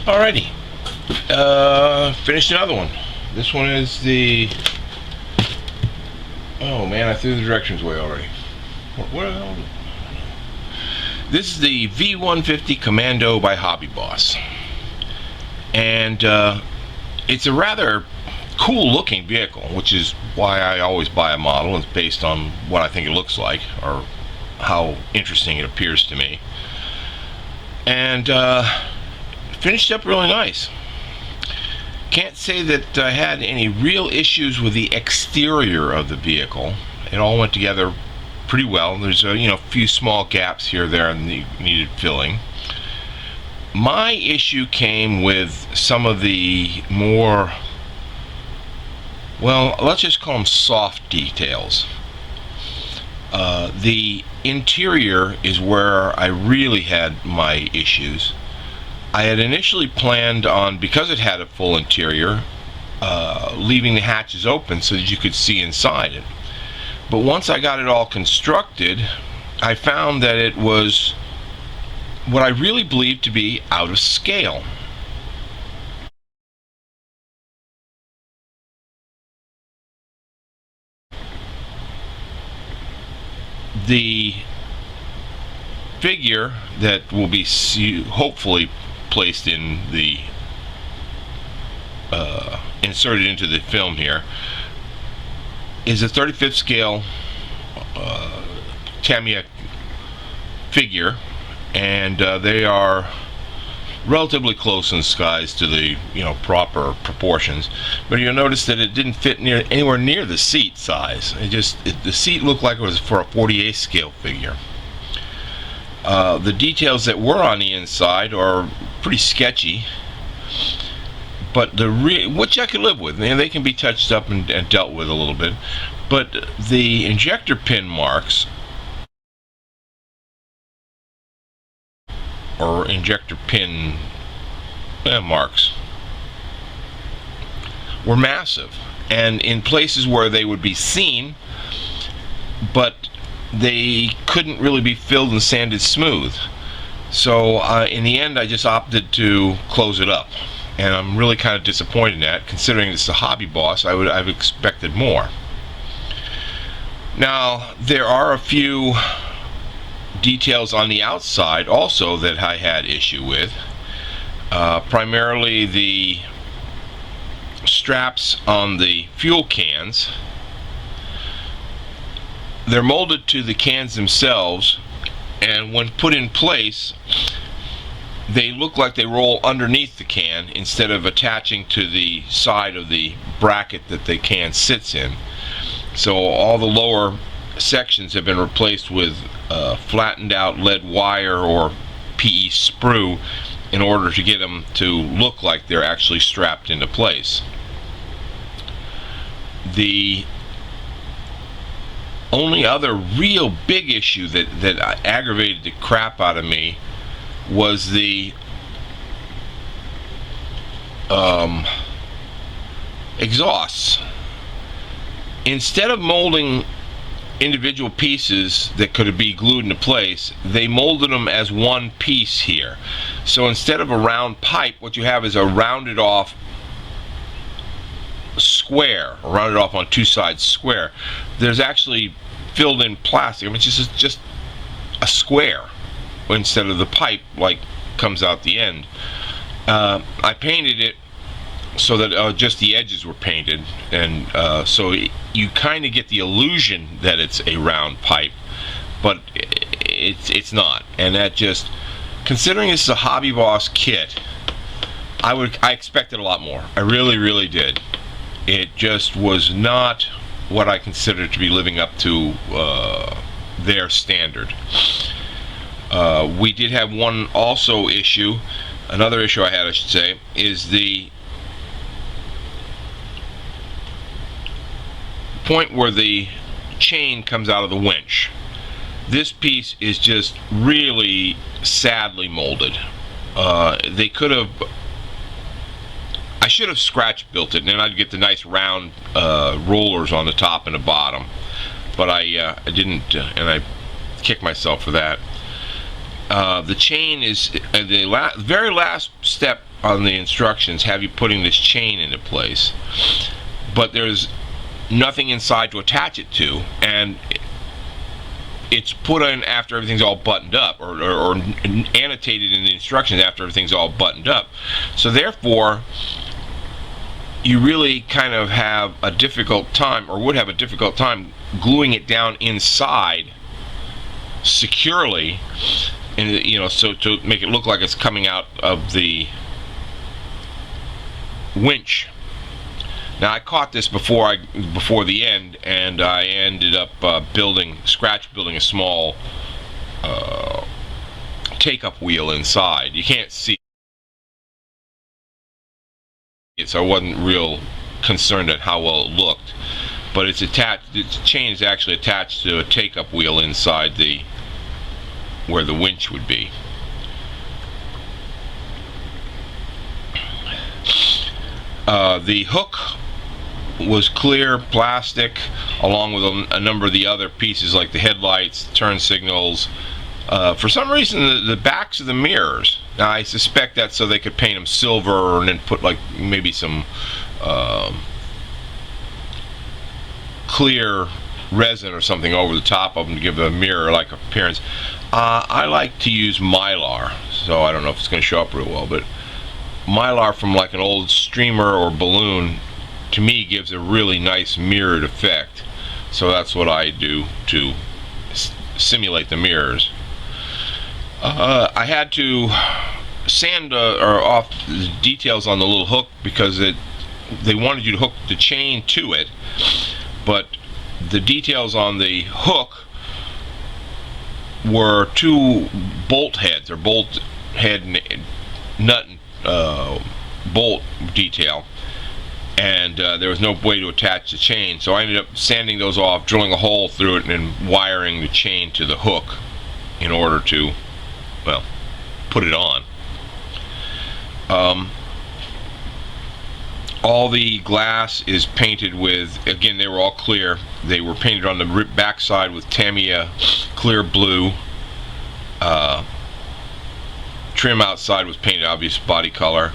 Alrighty. Finished another one. This one is the... Oh man, I threw the directions away already. What the hell? This is the V150 Commando by Hobby Boss. And it's a rather cool looking vehicle, which is why I always buy a model. It's based on what I think it looks like or how interesting it appears to me. And finished up really nice. Can't say that I had any real issues with the exterior of the vehicle. It all went together pretty well. There's a few small gaps here or there that needed filling. My issue came with some of the more, well, let's just call them soft details. The interior is where I really had my issues. I had initially planned on, because it had a full interior, leaving the hatches open so that you could see inside it. But once I got it all constructed, I found that it was what I really believed to be out of scale. The figure that will be hopefully placed in the inserted into the film here is a 35th scale Tamiya figure, and they are relatively close in size to the proper proportions, but you'll notice that it didn't fit anywhere near the seat size. The seat looked like it was for a 48th scale figure. The details that were on the inside are pretty sketchy, but which I could live with. They can be touched up and dealt with a little bit, but the injector pin marks or injector pin marks were massive, and in places where they would be seen, but they couldn't really be filled and sanded smooth. So in the end, I just opted to close it up, and I'm really kind of disappointed in that, considering it's a Hobby Boss. I've expected more. Now, there are a few details on the outside also that I had issue with. Primarily the straps on the fuel cans. They're molded to the cans themselves, and when put in place, they look like they roll underneath the can instead of attaching to the side of the bracket that the can sits in. So all the lower sections have been replaced with flattened out lead wire or PE sprue in order to get them to look like they're actually strapped into place. The only other real big issue that aggravated the crap out of me was the exhausts. Instead of molding individual pieces that could be glued into place, they molded them as one piece here. So instead of a round pipe, what you have is a rounded off square, rounded off on two sides square. There's actually filled in plastic. I mean, it's just a square instead of the pipe like comes out the end. I painted it so that just the edges were painted, and so you kind of get the illusion that it's a round pipe, but it's not. And that just, considering this is a Hobby Boss kit, I expected a lot more. I really did. It just was not what I considered to be living up to their standard. We did have one also issue. Another issue I had, I should say, is the point where the chain comes out of the winch. This piece is just really sadly molded. They could have, I should have scratch built it, and then I'd get the nice round rollers on the top and the bottom, but I didn't, and I kicked myself for that. The chain is, the very last step on the instructions have you putting this chain into place, but there's nothing inside to attach it to, and it's put in after everything's all buttoned up, or annotated in the instructions after everything's all buttoned up. So therefore, you really kind of have a difficult time, or would have a difficult time, gluing it down inside securely, and so to make it look like it's coming out of the winch. Now, I caught this before the end, and I ended up building a small take-up wheel inside. You can't see it, so I wasn't real concerned at how well it looked. But it's attached. The chain is actually attached to a take-up wheel inside where the winch would be. The hook was clear plastic, along with a number of the other pieces like the headlights, turn signals. For some reason, the backs of the mirrors. Now, I suspect that's so they could paint them silver and then put like maybe some clear resin or something over the top of them to give the mirror-like appearance. I like to use Mylar, so I don't know if it's going to show up real well, but Mylar from like an old streamer or balloon, to me, gives a really nice mirrored effect. So that's what I do to simulate the mirrors. I had to sand off the details on the little hook because they wanted you to hook the chain to it, but the details on the hook were two bolt heads, or bolt head nut bolt detail, and there was no way to attach the chain, so I ended up sanding those off, drilling a hole through it, and then wiring the chain to the hook in order to, well, put it on. All the glass is painted with, again, they were all clear. They were painted on the back side with Tamiya clear blue. Trim outside was painted obvious body color.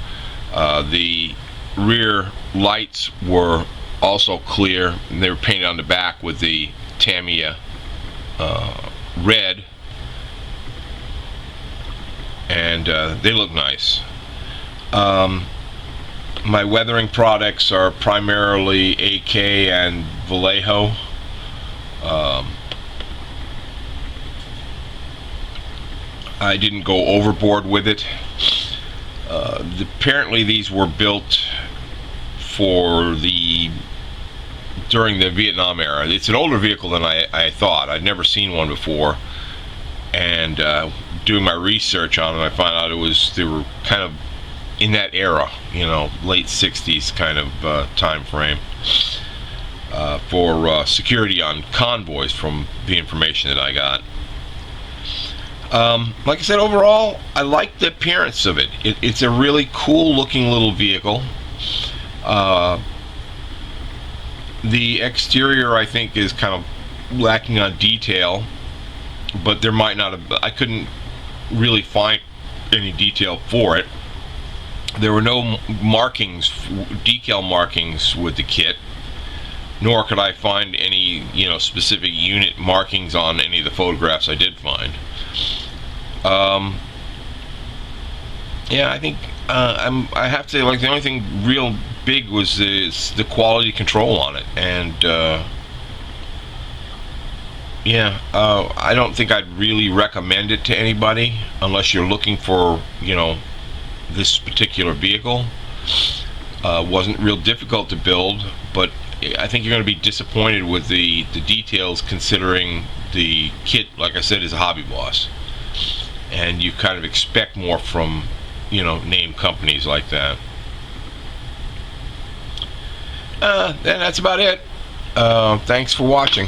The rear lights were also clear, and they were painted on the back with the Tamiya red, and they look nice. My weathering products are primarily AK and Vallejo. I didn't go overboard with it. Apparently these were built during the Vietnam era. It's an older vehicle than I thought. I'd never seen one before, and doing my research on them, I found out they were kind of in that era, late 60s kind of time frame, for security on convoys, from the information that I got. Like I said, overall, I like the appearance of it. It's a really cool looking little vehicle. The exterior, I think, is kind of lacking on detail, but there might not have, I couldn't really find any detail for it. There were no markings, decal markings with the kit, nor could I find any, specific unit markings on any of the photographs I did find. Yeah, I think I have to say, like, the only thing real big was the quality control on it, and yeah, I don't think I'd really recommend it to anybody unless you're looking for, this particular vehicle. Wasn't real difficult to build, but I think you're going to be disappointed with the details, considering the kit, like I said, is a Hobby Boss, and you kind of expect more from name companies like that. Then that's about it. Thanks for watching.